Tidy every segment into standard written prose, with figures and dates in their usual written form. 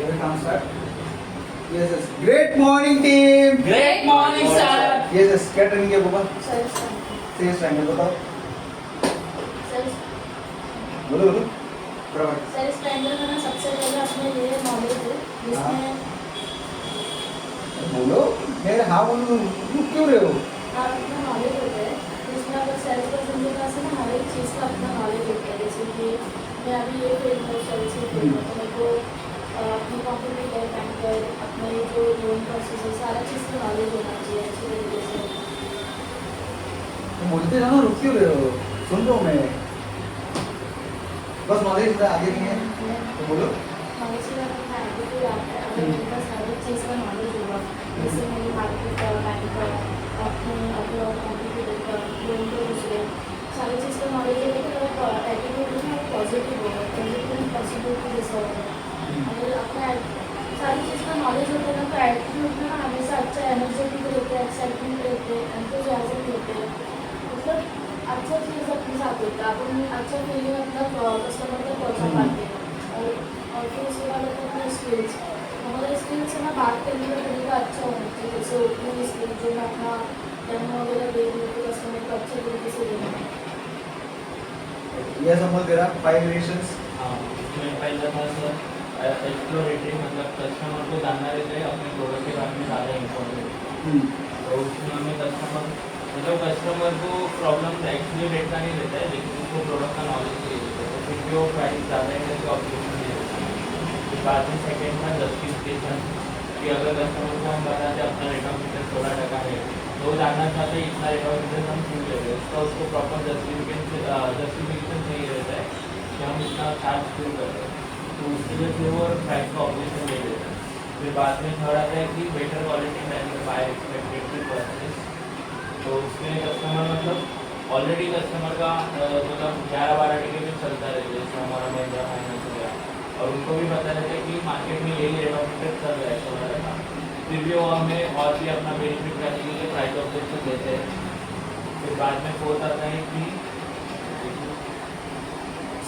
Can't start. Yes, yes. Great morning, team. Great morning, sir. Yes, yes. क्या training किया पापा? Sir sales training बताओ. बोलो बोलो. बराबर. सर स्टैंडर्ड में ना सबसे पहले अपने लिए नॉलेज है जिसमें बोलो. मेरे हाँ बोलो. रुक क्यों रहे हो? आप अपना नॉलेज होता है जिसमें अगर सेल्स पर्सन के पास है ना हर एक चीज़ का अपना नॉलेज होता है. जैसे कि मैं अभी ये फील्ड में सेल्स की फील्ड में तो मेरे को अपने कॉम्पिटिटर बैंकर अपने जो लोन प्रोसेस है सारा चीज़ का नॉलेज होना चाहिए अच्छी तरीके से. तुम बोलते जाओ. रुक क्यों रहे हो? सुन रहा हूँ मैं. बस नॉलेज आगे नहीं है तो बोलो. नॉलेज के बाद अपना एटीट्यूड आता है. अगर मेरे पास हर एक चीज़ का नॉलेज होगा जैसे मेरी मार्केट का बैंक का अपने अपने कॉम्पिटिटर का लोन का दूसरे सारी चीज़ का नॉलेज है तो मेरा एटीट्यूड है पॉजिटिव होगा. पॉजिटिव पॉसिबिलिटी जैसा होगा. अगर अपना सारी चीज़ का नॉलेज होता है ना तो एटीट्यूड में ना हमेशा अच्छा एनर्जेटिक रहते हैं, एक्साइटमेंट रहते हैं, एंथुजियाज्म रहते हैं. मतलब अच्छा चीज़ अपने साथ होता है. अपन अच्छा फीलिंग अपना कस्टमर तक पहुँचा पाते हैं. और फिर उसके बाद अपने स्किल्स हमारे स्किल्स से ना बात करने का तरीका अच्छा होना चाहिए. जैसे ओपनिंग स्किल जो मैं अपना डेमो वगैरह दे दूँ तो कस्टमर को अच्छे तरीके से देना. ये समझ तेरा 5 वेरिएशंस. हाँ, इसमें पहला था सर एक्सप्लोरेटरी, मतलब कस्टमर को जानना रहता है अपने प्रोडक्ट के बारे में ज़्यादा इन्फॉर्मेशन. तो उसमें हमें कस्टमर को प्रॉब्लम एक्चुअली रेट का नहीं रहता है लेकिन उसको प्रोडक्ट का नॉलेज चाहिए रहता है. तो फिर भी वो प्राइस ज़्यादा है करके ऑब्जेक्शन दे देता है. फिर बाद में सेकेंड था जस्टिफिकेशन कि अगर कस्टमर को हम बताते अपना रेट ऑफ इंटरेस्ट 16% है तो वो जानना चाहते हैं इतना रेट ऑफ इंटरेस्ट हम क्यों ले रहे हैं. उसका उसको प्रॉपर जस्टिफिकेशन चाहिए रहता है कि हम इतना चार्ज क्यों कर रहे हैं. तो उसके लिए फिर वो प्राइस का ऑब्जेक्शन ले लेता है. फिर बाद में थर्ड आता है कि better quality than by expected purchase. तो उसमें कस्टमर मतलब ऑलरेडी कस्टमर का मतलब 11-12 टिके में चलता रहता है. जैसे हमारा महिंद्रा फाइनेंस हो गया और उनको भी पता रहता है कि मार्केट में यही रेट ऑफ इंटरेस्ट चल रहा है 16%. फिर भी वो हमें और भी अपना बेनिफिट करने के लिए प्राइस ऑब्जेक्शन देते हैं. फिर बाद में फोर्थ आता है कि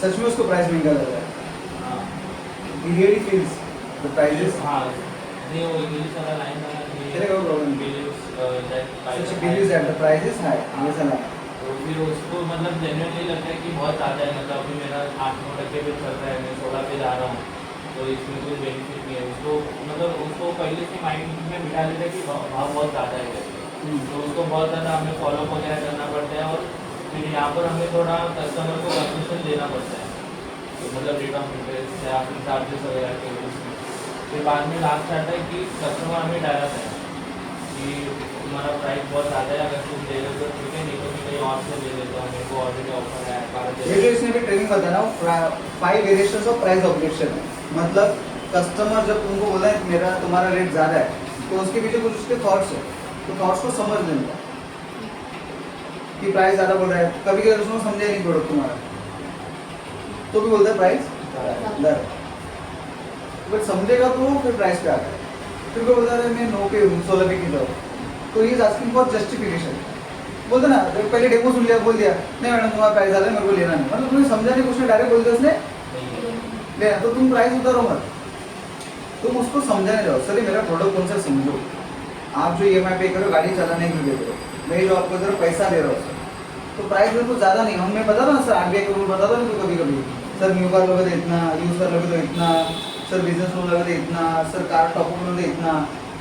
सच में उसको प्राइस महंगा लग रहा है. हाँ He really feels the prices. हाँ नहीं वो इंग्लिश वाला लाइन था ना तेरे को problem नहीं. Such a believes that the price is high. ये साला. तो फिर उसको मतलब जेन्युइनली लगता है कि बहुत ज़्यादा है. मतलब अभी मेरा 8-9% पे चल रहा है, मैं 16 पे जा रहा हूँ तो इसमें कोई बेनिफिट नहीं है. उसको मतलब उसको पहले से माइंड में बिठा लेता है कि भाव बहुत ज़्यादा है. तो उसको बहुत ज़्यादा हमें फॉलोअप वगैरह करना पड़ता है और फिर यहाँ पर हमें थोड़ा कस्टमर को कंसेशन देना पड़ता है. तो मतलब रेट ऑफ इंटरेस्ट या फिर चार्जेस वगैरह के उसमें. फिर बाद में लास्ट आता है कि कस्टमर हमें डराता है कि तुम्हारा प्राइस बहुत ज़्यादा है, अगर तुम ले रहे हो तो ठीक है, नहीं तो मैं कहीं और से ले लेता हूँ, मेरे को ऑलरेडी ऑफर है. ये जो इसने भी ट्रेनिंग बताया ना 5 वेरिएशंस ऑफ प्राइस ऑब्जेक्शन है. मतलब कस्टमर जब तुमको बोला है मेरा तुम्हारा रेट ज़्यादा है तो उसके पीछे कुछ उसके थॉट्स है. तो थॉट्स को समझ लेना कि प्राइस ज़्यादा बोल रहा है. कभी कभी उसने समझा ही नहीं प्रोडक्ट तुम्हारा तो भी बोलता है प्राइस ज़्यादा. बट समझेगा तो फिर प्राइस पे आता है. फिर को बोलता है मैं 9 पे हूँ 16 पे क्यों जाऊँ. तो he is asking for justification. बोलते ना पहले डेमो सुन लिया, बोल दिया नहीं मैडम तुम्हारा प्राइस ज़्यादा है मेरे को लेना नहीं. मतलब तुम्हें समझा नहीं, कुछ डायरेक्ट बोल दिया उसने लेना. तो तुम प्राइस उतारो मत, तुम उसको समझाने जाओ. सर मेरा प्रोडक्ट कौन सा समझो. आप जो EMI पे करो गाड़ी चलाने के लिए करो, मैं जो आपको जरा पैसा दे रहा हूँ सर तो प्राइस बिल्कुल ज़्यादा नहीं. हमें पता था ना सर RBI का रूल बताता नहीं तो कभी कभी सर न्यू कार लोगे तो इतना, यूज कर लोगे तो इतना, सर बिजनेस लोन लोगे तो इतना, सर कार टॉपअप लोगे तो इतना.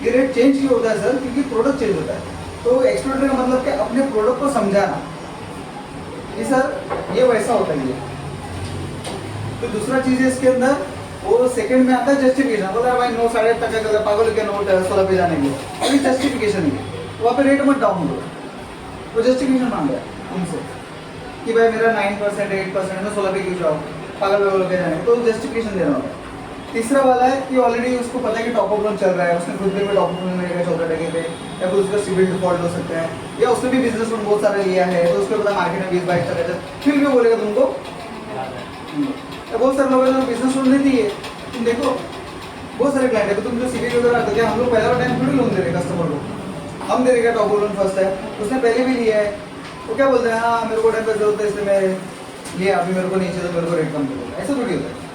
ये रेट चेंज क्यों होता है सर? क्योंकि प्रोडक्ट चेंज होता है. तो एक्सप्लोरेटरी का मतलब क्या, अपने प्रोडक्ट को समझाना कि सर ये वैसा होता है. तो दूसरा चीज़ है इसके अंदर वो सेकंड में आता है जस्टिफिकेशन. बोला भाई 9 साढ़े 8 तक का पागल क्या नोट है 16 पे जाने के लिए. अभी जस्टिफिकेशन है वहाँ पे रेट मत डाउन करो. वो जस्टिफिकेशन मांग रहा है उनसे कि भाई मेरा 9% 8% में 16 पे क्यों जाओ, पागल पागल क्या जाने. तो जस्टिफिकेशन देना होगा. तीसरा वाला है कि ऑलरेडी उसको पता है कि टॉपअप लोन चल रहा है, उसने खुद भी टॉपअप लोन लेगा 14% पे, या फिर उसका सिविल डिफॉल्ट हो सकता है, या उसने भी बिजनेस लोन बहुत सारा लिया है तो उसको पता मार्केट में 20-22 चल रहा है. फिर भी बोलेगा तुमको बहुत सारे लोगों ने बिजनेस लोन नहीं दिए. तुम देखो बहुत सारे क्लाइंट है. तुम जो सिविल वगैरह आते क्या हम लोग पहला टाइम थोड़ी लोन दे रहे कस्टमर को. हम दे रहे टॉपअप लोन फर्स्ट है, उसने पहले भी लिया है. वो क्या बोलते हैं हाँ मेरे को टाइम पर जरूरत है इसलिए मैं लिया, अभी मेरे को नहीं चाहिए तो मेरे को रेट कम करो. ऐसा थोड़ी होता है.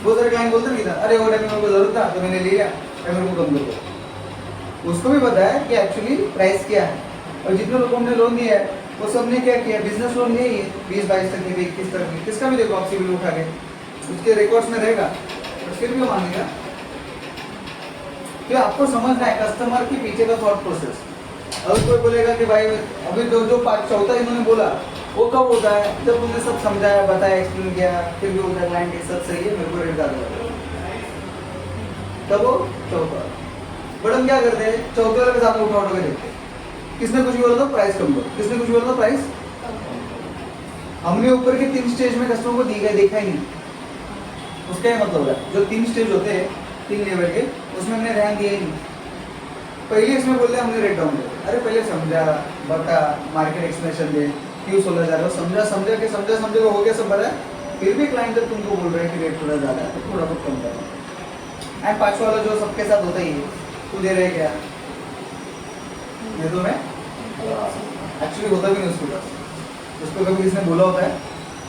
बहुत सारे क्लाइंट बोलते हैं अरे वो टाइम मेरे को जरूरत था तो मैंने ले लिया, मेरे को कम कर दो। उसको भी पता है कि एक्चुअली प्राइस क्या है। और जितने लोगों ने लोन लिया है वो सबने क्या किया, बिजनेस लोन लिया ही है 20-22 तक के, 21 तक के, किसका भी देखो आप सिविल उठा के उसके रिकॉर्ड्स में रहेगा, और फिर भी वो मांगेगा। तो आपको समझना है कस्टमर के पीछे का थॉट प्रोसेस। अगर कोई बोलेगा कि भाई अभी जो चौथा इन्होंने बोला वो कब होता है, जब तुमने सब समझाया, बताया, एक्सप्लेन किया, फिर भी बोलता है क्लाइंट ये सब सही है, मेरे को रेट ज़्यादा लगा, तब वो चौथा। बट हम क्या करते हैं, चौथे वाले के साथ उठा उठा के देखते हैं, किसने कुछ भी बोला था प्राइस कम करो, किसने कुछ बोला था प्राइस। हमने ऊपर के 3 स्टेज में कस्टमर को देखा ही नहीं। उसका ये मतलब है जो 3 स्टेज होते हैं 3 लेवल के, उसमें हमने ध्यान दिया ही नहीं। पहले इसमें बोलते हमने रेट डाउन किया, अरे पहले समझा, बता, मार्केट एक्सप्लेनेशन दे, क्यों 16 जा रहा हो, समझा के हो गया सब बताया, फिर भी क्लाइंट जब तुमको बोल रहे हैं कि रेट थोड़ा ज़्यादा है तो थोड़ा बहुत कम करो। एंड 5 वाला जो सबके साथ होता ही है, तू दे रहे क्या, ये तो मैं एक्चुअली होता भी नहीं उसके पास, उसको कभी किसी ने बोला होता है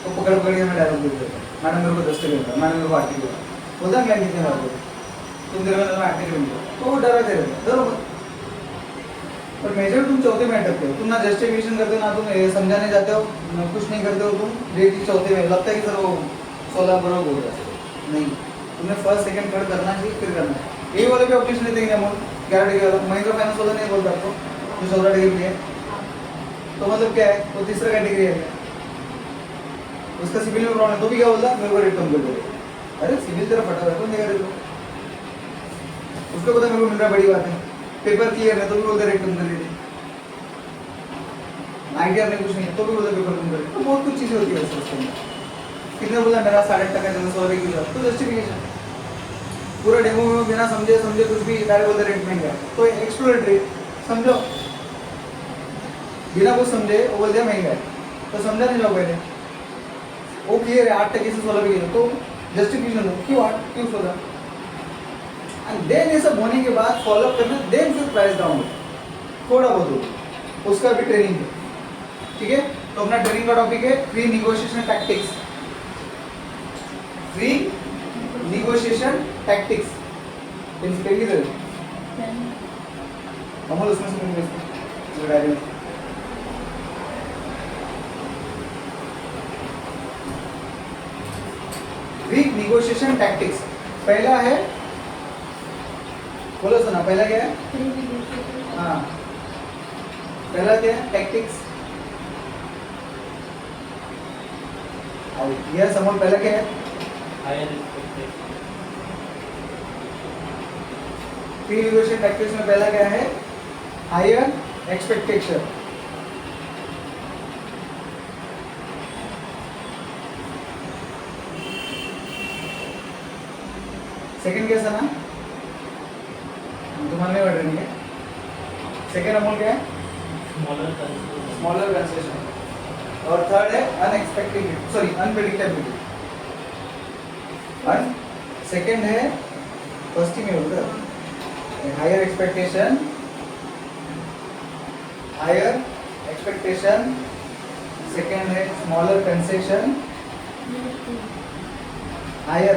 तो पकड़ के हमें डायलॉग दे देता है, मैडम मेरे को 10 टके मिला, मैडम मेरे को 8 टके मिला, बोलता है क्लाइंट कितने बार बोले तुम दे रहे हो 8 टके मिला, तो वो डरा दे रहे थे डरो मत। पर मेजर तुम चौथे में अटकते हो, तुम ना जस्टिफिकेशन करते हो, ना तुम समझाने जाते हो, ना कुछ नहीं करते हो, तुम रेट चौथे में लगता है कि सर वो 16 बराबर बोल रहा है, नहीं, तुमने फर्स्ट सेकंड थर्ड करना चाहिए, फिर करना है। यही वाले भी ऑप्शन देंगे अमाउंट 11 टके वाला, महिंद्रा फाइनेंस वाला नहीं बोलता आपको जो 14 टके लिए, तो मतलब क्या है, वो तीसरा कैटेगरी है, उसका सिविल में प्रॉब्लम है तो भी क्या बोलता मेरे को रेट कम कर दो, अरे सिविल तेरा फटा हुआ है, कौन देगा रेट, उसको पता मेरे को मिल रहा बड़ी बात है, पेपर क्लियर है तो भी बोलते रेट कम कर दीजिए, आइडिया में कुछ नहीं है तो भी बोलते पेपर कम कर, तो बहुत कुछ चीज़ें होती है उसके अंदर। कितने बोला मेरा 8.5 टका 100 रुपये किलो, तो जस्टिफिकेशन पूरा डेमो में बिना समझे कुछ भी डायरेक्ट बोलते रेट महंगा है, तो एक्सप्लोरेटरी समझो, बिना कुछ समझे वो बोल दिया महंगा है, तो समझा नहीं जाओ पहले, वो क्लियर है 8 टके से 16 रुपये किलो, तो जस्टिफिकेशन हो क्यों 8 क्यों 16, एंड देन ये सब होने के बाद फॉलोअप करना, देन फिर प्राइस डाउन थोड़ा बहुत हो, उसका भी ट्रेनिंग है, ठीक है। तो अपना ट्रेनिंग का टॉपिक है free negotiation tactics, free negotiation tactics, अमल उसमें से डायरी में फ्री निगोशिएशन टैक्टिक्स, पहला है बोलो सुना, पहला क्या है, हाँ पहला क्या है टैक्टिक्स, यह समझ पहला क्या है, फ्री निगोशिएशन टैक्टिक्स में पहला क्या है, हायर एक्सपेक्टेशन, सेकंड क्या सना तुम्हारे में बढ़ रही है, सेकंड अमाउंट क्या है, स्मॉलर कंसेशन, और थर्ड है अनएक्सपेक्टेड सॉरी अनप्रेडिक्टेबिलिटी, और सेकंड है फर्स्ट ही में होता है हायर एक्सपेक्टेशन, सेकंड है स्मॉलर कंसेशन, हायर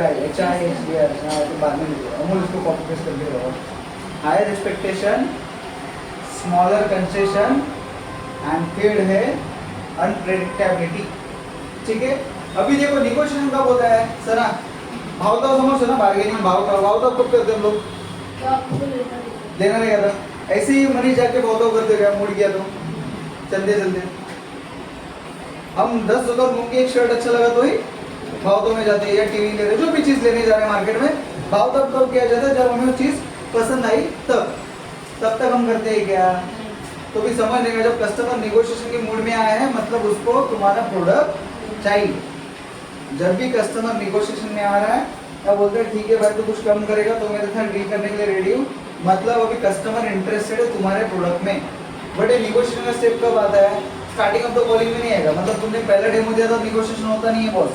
बाद में लिखो, अमूल इसको कॉपी पेस्ट करके रहो, higher expectation, smaller concession and third है अनप्रेडिक्टेबिलिटी, ठीक है। अभी देखो निगोशिएशन कब होता है सर, भाव तो समझो ना, बार्गेनिंग भाव तो कब करते हम लोग, लेना नहीं आता, ऐसे ही मनीष जाके भाव तो करते क्या, मुड़ गया तो चलते हम 10 रुपये मूंग की एक शर्ट अच्छा लगा तो ही भाव तो में जाते हैं, या टीवी ले रहे, जो भी चीज़ लेने जा रहे हैं मार्केट में, भाव तब कब किया जाता है जब हमें वो चीज़ पसंद आई, तब तक हम करते हैं क्या, तो भी समझ लेंगे जब कस्टमर निगोशिएशन के मूड में आया है मतलब उसको तुम्हारा प्रोडक्ट चाहिए। जब भी कस्टमर निगोशिएशन में आ रहा है तब बोलते हैं ठीक है भाई तो कुछ कम करेगा तो मेरे साथ डील करने के लिए रेडी हूँ, मतलब अभी कस्टमर इंटरेस्टेड है तुम्हारे प्रोडक्ट में। बट ये निगोशिएशन का स्टेप कब आता है, स्टार्टिंग ऑफ द कॉलिंग में नहीं आएगा, मतलब तुमने पहला डेमो दिया था निगोशिएशन होता नहीं है बॉस,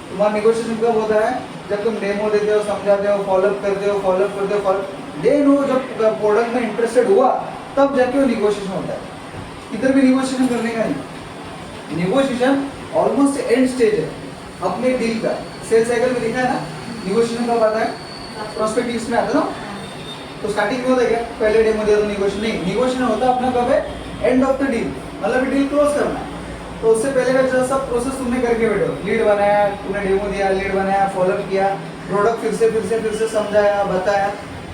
तुम्हारा निगोशिएशन कब होता है जब तुम डेमो देते हो, समझाते हो, फॉलोअप करते हो, देन वो जब प्रोडक्ट में इंटरेस्टेड हुआ तब जाके वो निगोशिएशन होता है। इधर भी निगोशिएशन करने का नहीं, निगोशिएशन ऑलमोस्ट एंड स्टेज है अपने डील का, सेल साइकिल में दिखा है ना, निगोशिएशन कब आता है? प्रोस्पेक्टिव्स में आता है ना? तो स्टार्टिंग में होता है क्या पहले डेमो दिया तो निगोशिएशन नहीं, निगोशिएशन होता है अपना कब है? एंड ऑफ द डील, मतलब डील क्लोज करना है। तो उससे पहले का जो सब प्रोसेस तुमने करके बैठो, लीड बनाया, तूने डेमो दिया, लीड बनाया, फॉलोअप किया, प्रोडक्ट फिर से समझाया, बताया,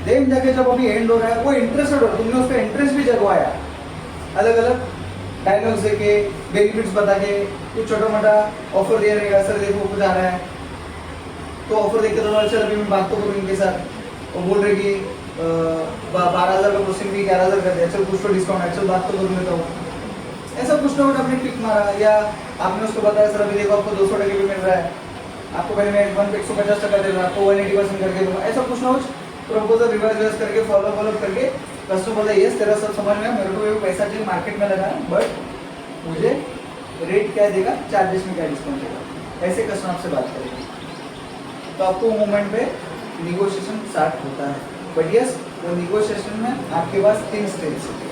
देन जाके जब अभी एंड हो रहा है वो इंटरेस्टेड हो, तुमने उसका इंटरेस्ट भी जगवाया, अलग अलग डायलॉग्स देके, बेनिफिट्स बता के, कुछ छोटा मोटा ऑफर दे रहेगा, सर देखो कुछ आ रहा है तो ऑफर देख के तो चल अभी मैं बात तो करूँ इनके साथ, वो बोल रहे कि 12,000 का प्रोसेसिंग फी 11,000 कर दिया, चल कुछ तो डिस्काउंट है, चल बात तो कर लेता हूँ। ऐसा कुछ ना कुछ आपने टिक मारा, या आपने उसको बताया सर अभी देखो आपको 200 भी मिल रहा है, आपको पहले मैं 150% दे रहा हूँ, आपको 180% करके दूंगा, ऐसा कुछ ना कुछ प्रपोजल रिवाइज करके फॉलो करके कस्टमर बोला यस तेरा सब समझ में, मेरे को भी पैसा चाहिए मार्केट में लगाना, बट मुझे रेट क्या देगा, चार्जेस में क्या डिस्काउंट देगा, ऐसे कस्टमर आपसे बात करेंगे। तो आपको मोमेंट पे निगोशिएशन स्टार्ट होता है। बट यस वो निगोशिएशन में आपके पास 3 स्टेज है।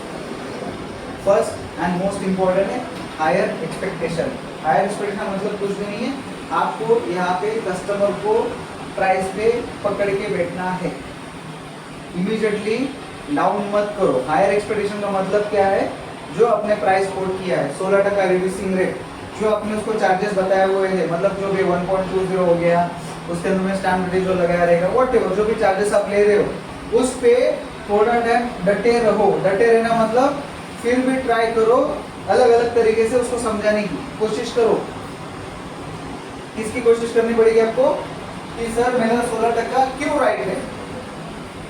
फर्स्ट एंड मोस्ट इम्पॉर्टेंट है हायर एक्सपेक्टेशन। हायर एक्सपेक्टेशन मतलब कुछ भी नहीं है, आपको यहाँ पे कस्टमर को प्राइस पे पकड़ के बैठना है, इमीडिएटली डाउन मत करो। हायर एक्सपेक्टेशन का मतलब क्या है? जो आपने प्राइस कोट किया है 16% रिड्यूसिंग रेट, जो आपने उसको चार्जेस बताए हुए हैं, मतलब जो भी 1.20 हो गया, उसके अंदर में स्टैम्प ड्यूटी जो लगाया रहेगा, व्हाटएवर जो भी चार्जेस आप ले रहे हो उस पे थोड़ा टाइम डटे रहो। डटे रहना मतलब फिर भी ट्राई करो, अलग अलग तरीके से उसको समझाने की कोशिश करो। किसकी कोशिश करनी पड़ेगी आपको कि सर मेरा 16% क्यों राइट है,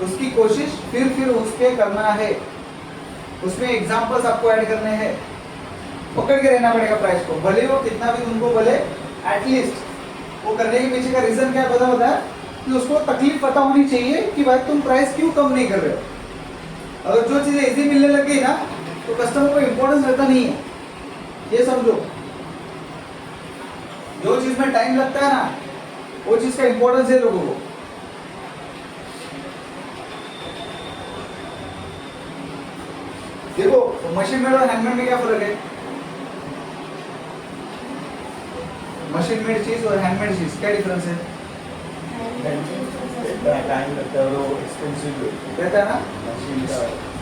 उसकी कोशिश फिर उस पे करना है, उसमें एग्जांपल्स आपको ऐड करने हैं, पकड़ के रहना पड़ेगा प्राइस को, भले वो कितना भी तुमको बोले, एटलीस्ट वो करने के पीछे का रीजन क्या है पता है कि उसको तकलीफ पता होनी चाहिए कि भाई तुम प्राइस क्यों कम नहीं कर रहे हो। अगर जो चीजें इजी मिलने लग गई ना तो कस्टमर को इंपॉर्टेंस रहता नहीं है, ये समझो। जो चीज में टाइम लगता है ना वो चीज का इंपॉर्टेंस है लोगों को। देखो मशीन मेड और हैंडमेड में क्या फर्क है? मशीन मेड चीज और हैंडमेड चीज क्या डिफरेंस है? टाइम लगता है वो एक्सपेंसिव रहता है ना,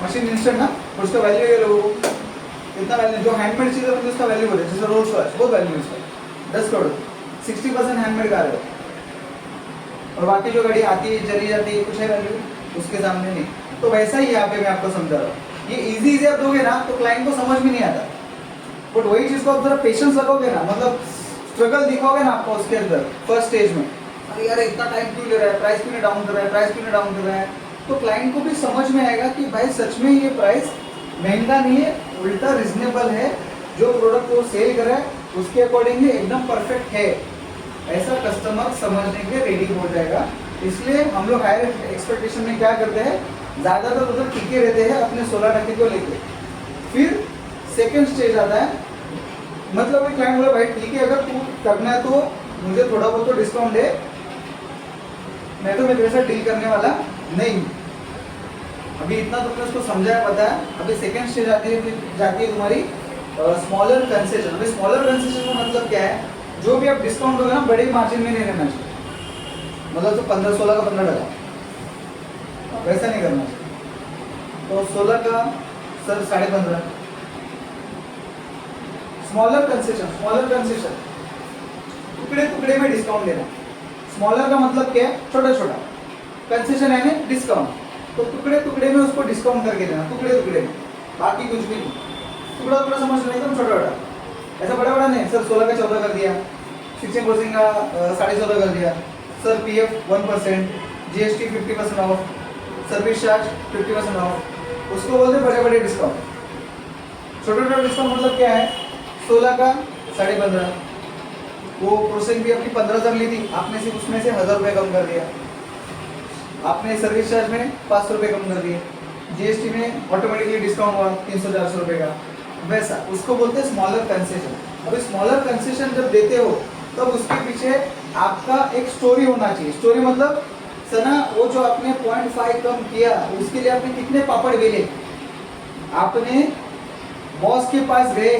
मशीन इंस्टेंट ना, उसका वैल्यू है लोगों को इतना वैल्यू। जो हैंडमेड चीज है उसका वैल्यू बोले, जैसे रोल्स रॉयस बहुत वैल्यू है उसका, 10 करोड़ 60% हैंडमेड कार है, और बाकी जो गाड़ी आती है चली जाती है कुछ है वैल्यू उसके सामने नहीं। तो वैसा ही यहाँ पे मैं आपको समझा रहा हूँ, ये इजी आप दोगे ना तो क्लाइंट को समझ में नहीं आता, बट वही चीज को आप जरा पेशेंस लगोगे ना, मतलब स्ट्रगल दिखाओगे ना आपको उसके अंदर फर्स्ट स्टेज में, अरे यार इतना टाइम क्यों ले रहा है, प्राइस क्यों नहीं डाउन कर रहा है, प्राइस क्यों नहीं डाउन कर रहा है, तो क्लाइंट को भी समझ में आएगा कि भाई सच में ये प्राइस महंगा नहीं है, उल्टा रिजनेबल है, जो प्रोडक्ट वो सेल कर रहा है उसके अकॉर्डिंगली एकदम परफेक्ट है, ऐसा कस्टमर समझने के रेडी हो जाएगा। इसलिए हम लोग हायर एक्सपेक्टेशन में क्या करते हैं, ज़्यादातर उधर टिके रहते हैं अपने 16% को लेके। फिर सेकेंड स्टेज आता है, मतलब एक क्लाइंट बोला भाई ठीक है अगर तू करना है तो मुझे थोड़ा बहुत तो डिस्काउंट दे, मैं तो तेरे साथ डील करने वाला नहीं। अभी इतना तुमने उसको समझाया पता है। अभी सेकेंड स्टेज जाती है तुम्हारी स्मॉलर कंसेशन। अभी स्मॉलर कंसेशन का मतलब क्या है, जो भी आप डिस्काउंट होगा ना बड़े मार्जिन में नहीं रहना चाहिए, मतलब तो 15-16 का 15%, वैसा नहीं करना चाहिए। तो 16 का सर 15.5 स्मॉलर कंसेशन, टुकड़े में डिस्काउंट देना। स्मॉलर का मतलब क्या है, छोटा छोटा, कंसेशन यानी डिस्काउंट, तो टुकड़े में उसको डिस्काउंट करके देना, टुकड़े में, बाकी कुछ भी नहीं। टुकड़ा समझ नहीं, एकदम छोटा, ऐसा बड़ा नहीं। सर 16 का 14 कर दिया, 16% का 14.5 कर दिया, sir PF 1%, GST 50% of, service charge 50% of, उसको बोलते बड़े डिस्काउंट। छोटा डिस्काउंट मतलब क्या है, 16 का 15.5, वो प्रोसेसिंग भी अपनी 15,000 ली थी, आपने सिर्फ उसमें से 1,000 रुपये कम कर दिया, आपने सर्विस चार्ज में 500 रुपये कम कर दिए, GST में ऑटोमेटिकली डिस्काउंट हुआ 300-400 रुपये का, वैसा उसको बोलते हैं स्मॉलर कंसेशन। अभी स्मॉलर कंसेशन जब देते हो तब उसके पीछे आपका एक स्टोरी होना चाहिए। स्टोरी मतलब सना वो जो आपने 0.5 कम किया उसके लिए आपने कितने पापड़ बेले, आपने बॉस के पास गए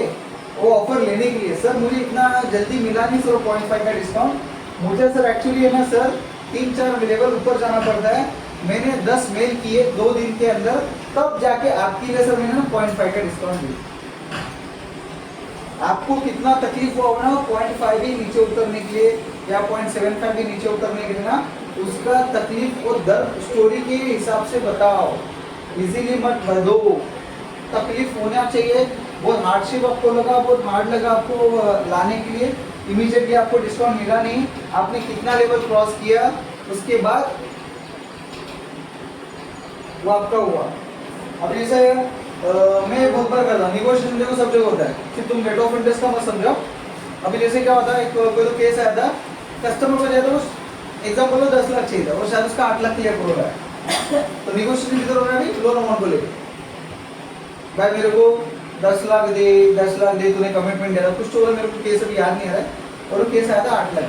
वो ऑफर लेने के लिए, सर मुझे इतना जल्दी मिला नहीं सर 0.5 का डिस्काउंट, मुझे सर एक्चुअली है ना सर 3-4 लेवल ऊपर जाना पड़ता है। मैंने 10 मेल किए 2 दिन के अंदर, तब जाके आपके लिए सर मैंने ना 0.5 का डिस्काउंट दिया। आपको कितना तकलीफ हुआ ना 0.5 भी नीचे उतरने के लिए या 0.75 भी नीचे उतरने के लिए ना, उसका तकलीफ और दर्द स्टोरी के हिसाब से बताओ, इजीली मत दो। तकलीफ होना चाहिए, बहुत हार्डशिप आपको लगा, बहुत हार्ड लगा आपको लाने के लिए, इमीडिएटली आपको डिस्काउंट मिला नहीं, आपने कितना लेवल क्रॉस किया, उसके बाद वो आपका हुआ। अब जैसे मैं बहुत बार करता हूँ, निगोशिएशन देखो सब जगह होता है, फिर तुम रेट ऑफ इंटरेस्ट का मत समझाओ। अभी जैसे क्या होता है, कोई तो केस आया था, कस्टमर को जाता है एग्जाम्पल लो 10 लाख चाहिए था और शायद उसका 8 लाख क्लियर हो रहा है, तो निगोशिएशन किधर हो रहा है, लोन अमाउंट को लेकर, भाई मेरे को 10 लाख दे, 10 लाख दे, तूने कमिटमेंट दिया था, कुछ तो मेरे को केस अभी याद नहीं आ रहा है, और वो केस आया था 8 लाख।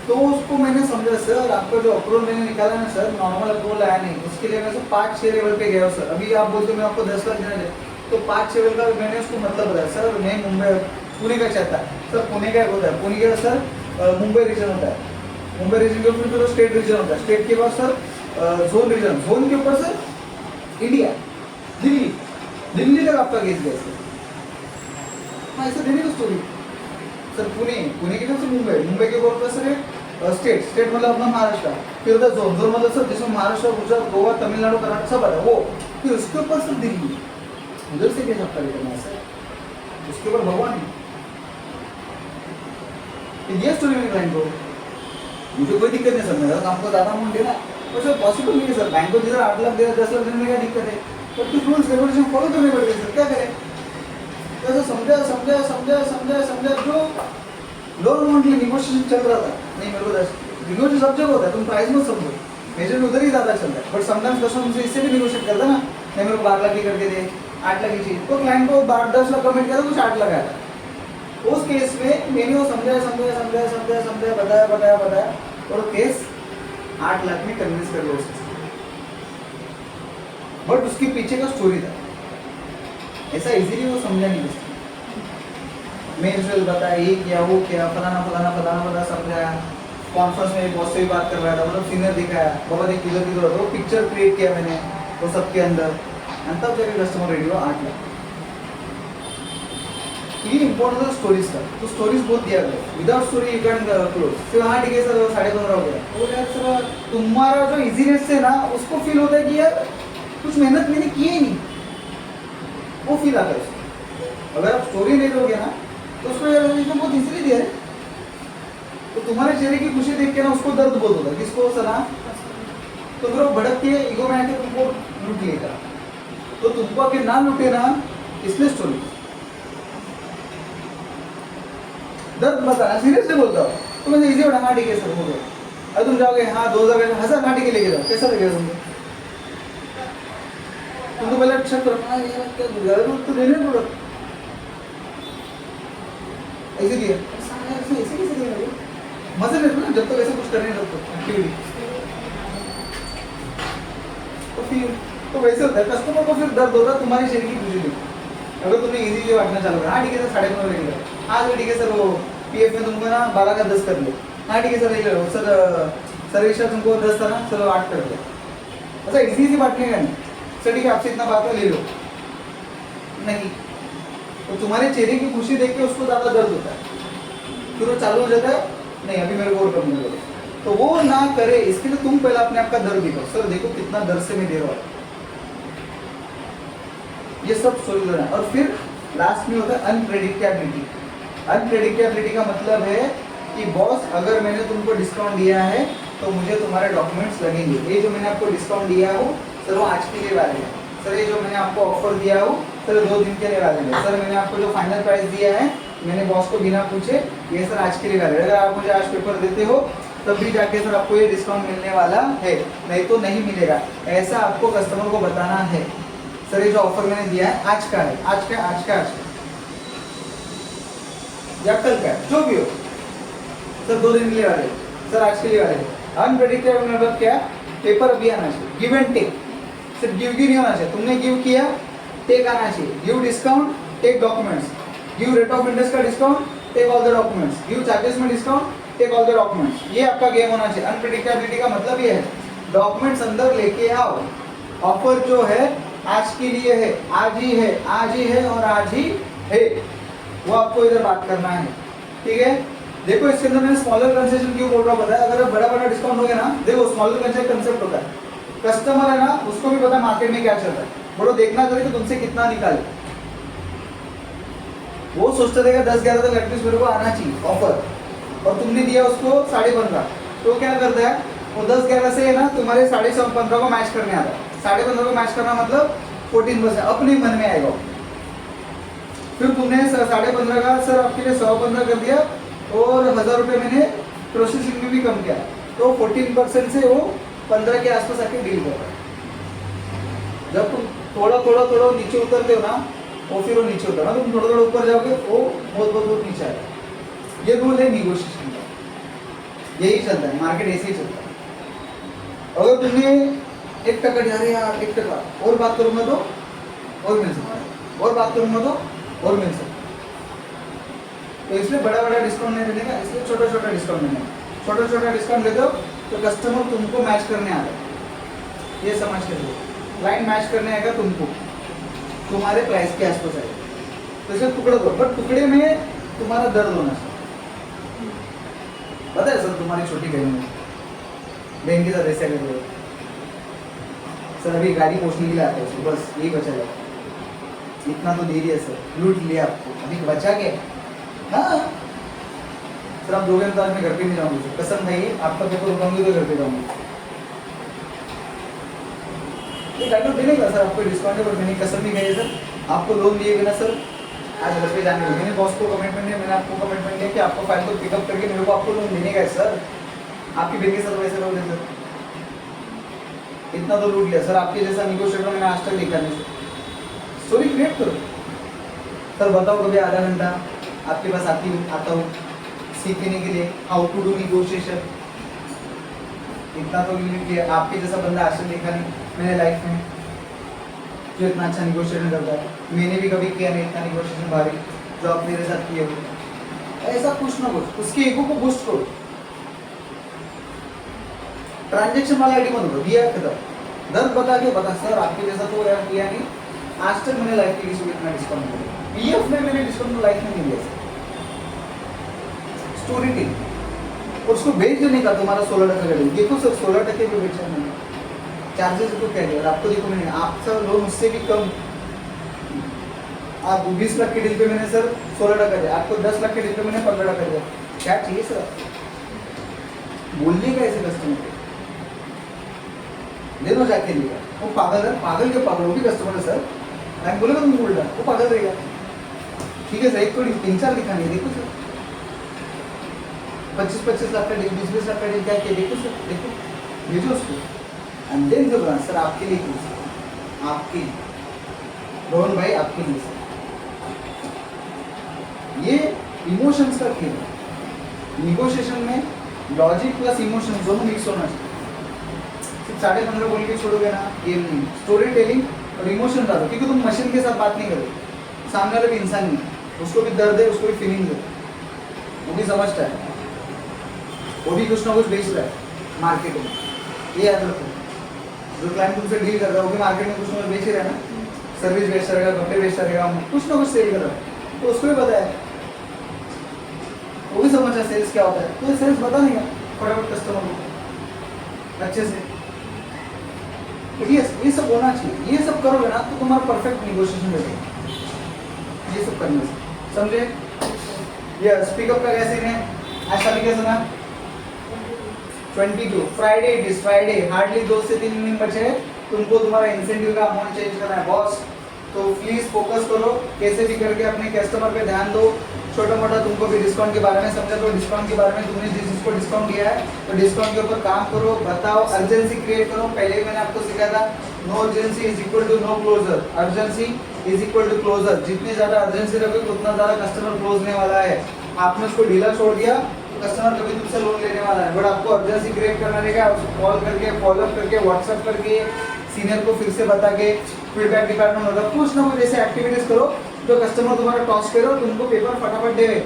तो उसको मैंने समझा सर आपका जो अप्रूवल मैंने निकाला ना सर, नॉर्मल अप्रूवल आया नहीं, उसके लिए मैं सर 5-6 लेवल पे गया सर। अभी आप बोलते मैं आपको 10 लाख देना चाहिए, तो 5-6 लेवल का मैंने उसको मतलब बताया सर मैं मुंबई पुणे का चाहता सर, पुणे का होता है, पुणे का सर मुंबई रीजन होता है, मुंबई रीजन के ऊपर तो स्टेट रीजन होता है, स्टेट के बाद सर जोन रीजन, जोन के ऊपर सर इंडिया, दिल्ली, दिल्ली तक आपका केस गया सर। हाँ ऐसा देने का स्टोरी सर, पुणे, पुणे की तरफ से मुंबई, मुंबई के ऊपर सर स्टेट, स्टेट मतलब अपना महाराष्ट्र, फिर उधर जोन, जोन मतलब सर जिसमें महाराष्ट्र, गुजरात, गोवा, तमिलनाडु, कर्नाटक सब आता है वो, फिर उसके ऊपर सर दिल्ली, उधर से कैसे आपका रिटर्न है सर, उसके ऊपर भगवान है। तो ये स्टोरी मेरे क्लाइंट को, मुझे कोई दिक्कत नहीं सर, मेरा काम को ज़्यादा अमाउंट देना, और सर पॉसिबल नहीं है सर, बैंक को जिधर 8 लाख दे 10 लाख देने में क्या दिक्कत है, पर कुछ रूल्स रेगुलेशन फॉलो करने पड़ेंगे सर, क्या करें। तो समझा समझा समझा समझा समझा, जो लोन अमाउंट के लिए निगोशिएशन चल रहा था, नहीं मेरे को निगोशिएशन सब जगह होता है, तुम प्राइस मत समझो, मेजर उधर ही ज़्यादा चल रहा है, बट समटाइम्स कस्टमर मुझसे इससे भी निगोशिएट करता ना, नहीं मेरे को 12 लाख की करके दे, 8 लाख की चाहिए, तो क्लाइंट को 10 लाख कमिट किया तो कुछ 8 लाख आया था। उस केस में मैंने वो समझाया समझाया समझाया समझाया समझाया बताया बताया बताया, और केस 8 लाख में कन्विंस कर लो, बट उसके पीछे का स्टोरी था, ऐसा इजीली वो समझा नहीं सकता। मैं इसमें बताया ये किया वो किया, फलाना फलाना फलाना फलाना समझाया, कॉन्फ्रेंस में बहुत से भी बात कर रहा था, मतलब सीनियर दिखाया, बहुत एक किधर किधर होता, वो पिक्चर क्रिएट किया मैंने वो सबके अंदर, एंड तब जाकर कस्टमर रेडी हुआ 8 लाख। ये इंपॉर्टेंट था स्टोरीज का, तो स्टोरीज बहुत दिया गया, without story you can close. फिर हाँ ठीक है सर 15.5 हो गया, तो यार सर तुम्हारा जो इजीनेस है ना, उसको फील होता है कि यार कुछ मेहनत मैंने की ही नहीं, वो फील आता है उसको। अगर आप स्टोरी नहीं दोगे ना, तो उसको यार बहुत इजीली दिया है, तो तुम्हारे चेहरे की खुशी देख के ना उसको दर्द बहुत होता है, किसको सना, तो फिर वो भड़क के ईगो में आके तुमको लूट लेगा, तो तुमको आके ना लूटे ना, इसलिए स्टोरी दर्द बताना, सीरियसली बोलता हूँ, तो मैंने इजी बना, हाँ ठीक है सर हो गया। अगर तुम जाओगे हाँ 2000 1000 घाटी के लेके जाओ, कैसा लगेगा तुमको पहले अच्छा करो, हाँ यार क्या तो देने पड़ो, ऐसे दिया ऐसे कैसे दिया मजे लेते ना, जब तक ऐसे कुछ करने लगते एक्टिविटी, तो फिर तो वैसे होता है, कस्टमर को फिर दर्द होता है तुम्हारी शरीर की खुशी देखो। अगर तुमने इजीली बांटना चालू करा, हाँ ठीक है सर 15.5 लेके जाओ, हाँ ठीक है सर वो पीएफ में तुमको ना 12 का 10 कर लो, हाँ ठीक है सर ले लो सर, सर्विस चार्ज तुमको 10 था ना, चलो 8 कर दो, अच्छा इजी बांटने का नहीं सर, ठीक है आपसे इतना बात है ले लो, नहीं तो तुम्हारे चेहरे की खुशी देख के उसको ज़्यादा दर्द होता है, फिर वो चालू हो जाता है, नहीं अभी मेरे को और कम करो, तो वो ना करे, इसके लिए तुम पहले अपने आप का दर्द दिखाओ, सर देखो कितना दर्द से मैं दे रहा हूँ, ये सब सोल्यूशन है। और फिर लास्ट में होता है अनप्रेडिक्टेबिलिटी। अनप्रेडिक्टेबिलिटी का मतलब है कि बॉस अगर मैंने तुमको डिस्काउंट दिया है तो मुझे तुम्हारे डॉक्यूमेंट्स लगेंगे, ये जो मैंने आपको डिस्काउंट दिया हो सर वो आज के लिए वाले हैं, सर ये जो मैंने आपको ऑफर दिया हो सर 2 दिन के लिए वाले हैं, सर मैंने आपको जो फाइनल प्राइस दिया है मैंने बॉस को बिना पूछे ये सर आज के लिए वाले, अगर आप मुझे आज पेपर देते हो तब भी जाके सर आपको ये डिस्काउंट मिलने वाला है, नहीं तो नहीं मिलेगा, ऐसा आपको कस्टमर को बताना है। सर ये जो ऑफर मैंने दिया है आज का है, आज का आज का आज का या कल का जो भी हो सर 2 दिन के लिए वाले, सर आज के लिए वाले। अनप्रेडिक्टेबल मतलब क्या, पेपर अभी आना चाहिए, गिव एंड टेक, सिर्फ गिव नहीं होना चाहिए, तुमने गिव किया टेक आना चाहिए, give discount take documents, give rate of interest का discount take all the documents, give charges में discount take all the documents. ये आपका गेम होना चाहिए। अनप्रिडिक्टेबिलिटी का मतलब ये है डॉक्यूमेंट्स अंदर लेके आओ। ऑफर जो है आज के लिए है, आज ही है, आज ही है और आज ही है, वो आपको इधर बात करना है, ठीक है। देखो इसके अंदर मैंने स्मॉलर कंसेशन क्यों बोल रहा हूँ पता है, अगर बड़ा बड़ा डिस्काउंट हो गया ना, देखो स्मॉलर कंसेशन कंसेप्ट होता है, कस्टमर है ना उसको भी पता है मार्केट में क्या चल रहा है, बड़ो देखना चाहिए कि तुमसे कितना निकाले। वो सोचता रहेगा 10-11 तक एटलीस्ट मेरे को आना चाहिए ऑफर, और तुमने दिया उसको 15.5, तो क्या करता है वो 10-11 से है ना तुम्हारे 15.5 को मैच करने आता है। 15.5 को मैच करना मतलब 14% अपने मन में आएगा। फिर तुमने 15.5 का सर आपके लिए 115 कर दिया और 1000 रुपये मैंने प्रोसेसिंग में भी कम किया, तो 14% से वो 15 के आसपास आके डील कर रहा है। जब तुम थोड़ा थोड़ा थोड़ा नीचे उतरते हो ना, वो फिर वो नीचे उतरना, तुम थोड़ा थोड़ा ऊपर जाओगे वो बहुत बहुत बहुत नीचे आएगा। ये रूल है निगोशिएशन का, यही चलता है, मार्केट ऐसे ही चलता है। अगर तुमने 1% जा रहे यार 1% और बात करूंगा तो और मिल सकता है, और बात करूंगा तो और मिल सकता है। तो इसलिए बड़ा बड़ा डिस्काउंट नहीं देने का, इसलिए छोटा छोटा डिस्काउंट देने का। छोटा छोटा डिस्काउंट दे दो तो कस्टमर तुमको मैच करने आ रहा है, ये समझ के दो। क्लाइंट मैच करने आएगा तुमको, तुम्हारे प्राइस के आसपास आएगा। तो इसे टुकड़ा दो, बट टुकड़े में तुम्हारा दर्द होना चाहिए। पता है सर तुम्हारी छोटी बहन के साथ ऐसे कर, सर अभी गाड़ी पहुंचने के लिए आते हैं, बस यही बचा है, इतना तो दे दिया सर, लूट लिया आपको, अभी बचा के। हाँ सर आप दोगे तो आज मैं घर पे नहीं जाऊंगी, कसम नहीं आपका पेपर उठाऊंगी तो घर पे जाऊंगी। ये डायलॉग देने का सर आपको डिस्काउंट है, मैंने कसम नहीं खाई सर, आपको लोन दिए बिना सर आज घर पे जाने मैंने बॉस को कमिटमेंट दिया, मैंने आपको कमिटमेंट दिया कि आपको फाइल को पिकअप करके मेरे को आपको लोन देने का है सर। आपकी बहन के साथ वैसे लोगे सर, इतना तो लूट लिया सर, आपके जैसा निगोशिएटर मैंने आज तक देखा नहीं। स्टोरी क्रिएट करो सर, बताओ कभी आधा घंटा आपके पास आता हूँ सीखने के लिए हाउ टू डू निगोशिएशन। इतना तो किया, आपके जैसा बंदा आज तक देखा नहीं मैंने लाइफ में जो इतना अच्छा निगोशिएशन करता है। मैंने भी कभी किया नहीं इतना निगोशिएशन भारी जो आप मेरे साथ किए हो। ऐसा कुछ ना कुछ उसके ईगो को बूस्ट करो। ट्रांजेक्शन वाला आईडी बंद करो, दिया खत्म, दर्द बता के बता सर आपके जैसा तो यार किया नहीं आज तक मैंने लाइफ के किसी को इतना डिस्काउंट नहीं दिया, पीएफ में मैंने डिस्काउंट लाइफ में नहीं दिया सर। स्टोरी टेलिंग, उसको बेच देने का तुम्हारा 16% का, देखो सर 16% पे बेचा मैंने, चार्जेस को क्या दिया आपको, देखो मैंने आप सर लोन उससे भी कम, आप 20 लाख के डील पे मैंने सर 16% दिया, आपको 10 लाख के डील पे मैंने 15% दिया, क्या चाहिए सर। बोलने का ऐसे कस्टमर को ले लो जाके लिया, वो पागल है, पागल के पागल, वो भी कस्टमर है सर, मैं बोलेगा तुम बोल रहा वो पागल रहेगा। ठीक है सर, एक थोड़ी 3-4 दिखानी है, देखो सर 25-25 लाख का डील, 20-20 लाख का डील क्या किया, देखो सर, देखो भेजो उसको एंड देन जो बना सर आपके लिए क्यों, आपके रोहन भाई आपके लिए सर। ये इमोशंस का खेल है, निगोशिएशन में लॉजिक प्लस इमोशन दोनों मिक्स होना चाहिए। सिर्फ 15.5 बोल के छोड़ोगे ना गेम नहीं, स्टोरी टेलिंग और इमोशन डालो, क्योंकि तुम मशीन के साथ बात नहीं करोगे, सामने वाला भी इंसान नहीं, उसको भी दर्द है, उसको भी फीलिंग है, वो भी समझता है, वो भी कुछ ना कुछ बेच रहा है मार्केट में, ये याद रखो। जो क्लाइंट तुमसे डील कर रहा है वो भी मार्केट में कुछ ना कुछ बेच ही रहा है ना, सर्विस बेचता रहेगा, कपड़े बेचता रहेगा, कुछ ना कुछ सेल कर रहा है, तो उसको भी पता है, वो भी समझता है सेल्स क्या होता है, तो सेल्स बता नहीं फटाफट कस्टमर को अच्छे से। तो ये सब होना चाहिए, ये सब करोगे ना तो तुम्हारा परफेक्ट निगोशिएशन रहेगा, ये सब करने से, समझे। ये स्पीकअप का कैसे है, आज का कैसे ना 22 Friday, it is Friday, hardly 2 से 3 दिन बचे हैं, तुमको तुम्हारा इंसेंटिव का अमाउंट चेंज करना है बॉस, तो प्लीज फोकस करो, कैसे भी करके अपने कस्टमर पे ध्यान दो। छोटा मोटा तुमको भी डिस्काउंट के बारे में समझा, तो डिस्काउंट के बारे में तुमने जिसको डिस्काउंट दिया है तो डिस्काउंट के ऊपर काम करो, बताओ, अर्जेंसी क्रिएट करो। पहले ही मैंने आपको सिखाया था, no urgency is equal to no closure, urgency is equal to closure. जितनी ज्यादा अर्जेंसी रखोगे उतना ज्यादा कस्टमर क्लोज होने वाला है। आपने उसको ढीला छोड़ दिया तो कस्टमर कभी तुमसे लोन लेने वाला है, बट आपको अर्जेंसी क्रिएट करना रहेगा, उसको कॉल करके, फॉलोअप करके, व्हाट्सएप करके, सीनियर को फिर से बता के, फीडबैक डिपार्टमेंट होगा, कुछ ना कुछ ऐसे एक्टिविटीज करो जो कस्टमर तुम्हारा टॉस करो, तुमको पेपर फटाफट देवे।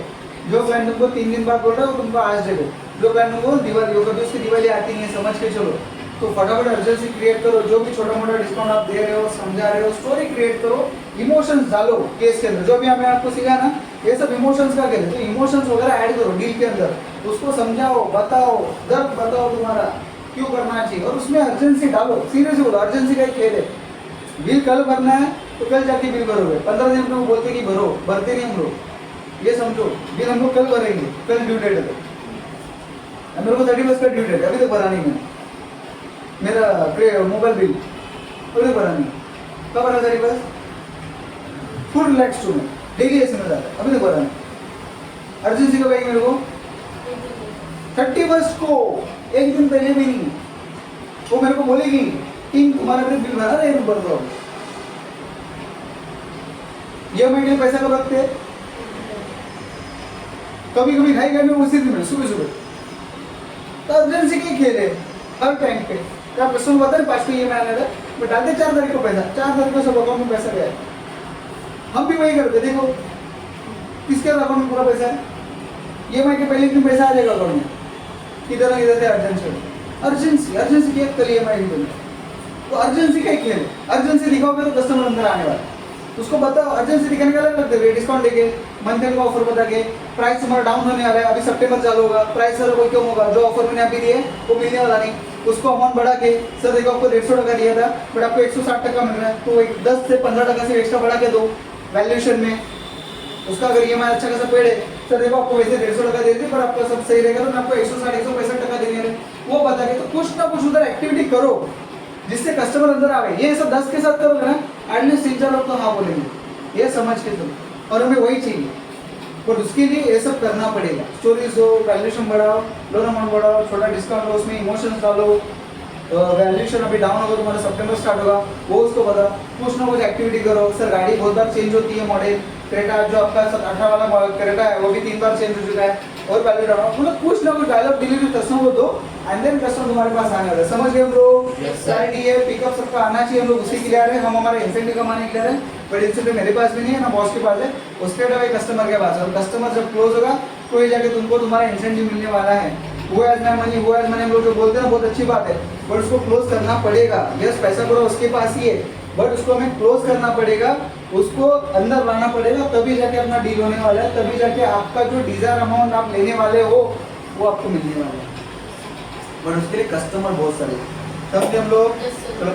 जो क्लाइंट तुमको 3 दिन बाद बोल रहा है वो तुमको आज दे दो। जो क्लाइंट तुमको दिवाली हो कभी उसकी दिवाली आती नहीं है, समझ के चलो, तो फटाफट अर्जेंसी क्रिएट करो। जो भी छोटा मोटा डिस्काउंट आप दे रहे हो, समझा रहे हो, स्टोरी क्रिएट करो, इमोशंस डालो केस के अंदर। जो भी हमें आपको सिखाया ना, ये सब इमोशंस का खेल है, तो इमोशंस वगैरह ऐड करो डील के अंदर, उसको समझाओ, बताओ, दर्द बताओ तुम्हारा क्यों करना चाहिए, और उसमें अर्जेंसी डालो। सीरियसली बोलो, अर्जेंसी का एक खेल है। बिल कल भरना है तो कल जाके बिल भरोगे। 15 दिन में वो बोलते कि भरो, भरते नहीं हम लोग। ये समझो, बिल हम लोग कल भरेंगे, कल ड्यू डेट है, तो मेरे को 31 का ड्यू डेट है, अभी तक भरा नहीं मैंने मेरा मोबाइल बिल, अभी तक भरा नहीं। कब भरा 31? फुल रिलैक्स टू में डेली ऐसे में जाता है, अभी तक भरा नहीं। अर्जेंसी कब आएगी मेरे को? 31 को, एक दिन पहले भी नहीं। वो मेरे को बोलेगी कि तुम्हारा बिल भरा नहीं, भर दो। EMI के लिए पैसा कब रखते हैं? कभी कभी खाई खाई में उसी दिन में सुबह सुबह। तो अर्जेंसी की खेल है हर टाइम पे। क्या प्रश्न बता रहे 5 को EMI आने था, मैं डालते 4 तारीख को पैसा, 4 तारीख को सब अकाउंट में पैसा गया। हम भी वही करते, देखो किसके अकाउंट में पूरा पैसा है, EMI के पहले दिन पैसा आ जाएगा अकाउंट में, किधर ना किधर से अर्जेंसी अर्जेंसी की कल EMI नहीं देना। तो अर्जेंसी का ही खेल है। अर्जेंसी दिखाओगे तो कस्टमर अंदर आने वाला है। उसको बताओ, अर्जेंसी दिखाने का अलग लगता है, डिस्काउंट देके, मंथ एंड का ऑफर बता के, प्राइस तुम्हारा डाउन होने वाला है, अभी सितंबर चालू होगा, प्राइस सर कोई क्यों होगा, जो ऑफर मैंने अभी दिए वो मिलने वाला नहीं। उसको अमाउंट बढ़ा के, सर देखो आपको 150 टका दिया था बट आपको 160 टका मिल रहा है, तो एक 10 से 15 टका से एक्स्ट्रा बढ़ा के दो वैल्यूएशन में। उसका अगर EMI अच्छा खासा पेड़ है, सर देखो आपको वैसे 150 टका दे दी पर आपका सब सही रहेगा, तो मैं आपको 160-165 टका देने रहे, वो बता के। तो कुछ ना कुछ उधर एक्टिविटी करो जिससे कस्टमर अंदर आवे। ये सब 10 के साथ करोगे ना, एटलीस्ट 3-4 लोग तो हाँ बोलेंगे, ये समझ के तुम, और हमें वही चाहिए। पर उसके लिए ये सब करना पड़ेगा, स्टोरीज दो, वैल्यूएशन बढ़ाओ, लोन अमाउंट बढ़ाओ, छोटा डिस्काउंट दो, उसमें इमोशंस डालो, वैल्यूएशन अभी डाउन होगा, तुम्हारा सितंबर स्टार्ट होगा, वो उसको बताओ। कुछ ना कुछ एक्टिविटी करो। सर गाड़ी बहुत बार चेंज होती है, मॉडल क्रेटा जो आपका 18 वाला क्रेटा है वो भी 3 बार चेंज हो चुका है, और वैल्यू डाउन, मतलब कुछ ना कुछ डायलॉग डिलीवरी कस्टमर को दो, एंड देन कस्टमर तुम्हारे पास आने वाला है। समझ गए हम लोग? क्लैरिटी है, पिकअप सबका आना चाहिए, हम लोग उसी के लिए आ रहे हैं, हम हमारे इंसेंटिव कमाने के लिए आ रहे हैं, बट इंसेंटिव मेरे पास भी नहीं है ना बॉस के पास है, उसके अलावा कस्टमर के पास है, और कस्टमर जब क्लोज होगा तो ये जाके तुमको तुम्हारा इंसेंटिव मिलने वाला है। वो एज मनी हम लोग जो बोलते हैं ना, बहुत अच्छी बात है, बट उसको क्लोज करना पड़ेगा। यस, पैसा पूरा उसके पास ही है, बट उसको हमें क्लोज करना पड़ेगा, उसको अंदर लाना पड़ेगा, तभी जाके अपना डील होने वाला है, तभी जाके आपका जो डिजायर अमाउंट आप लेने वाले हो वो आपको मिलने वाला है। बट उसके लिए कस्टमर बहुत सारे, तब हम लोग चलो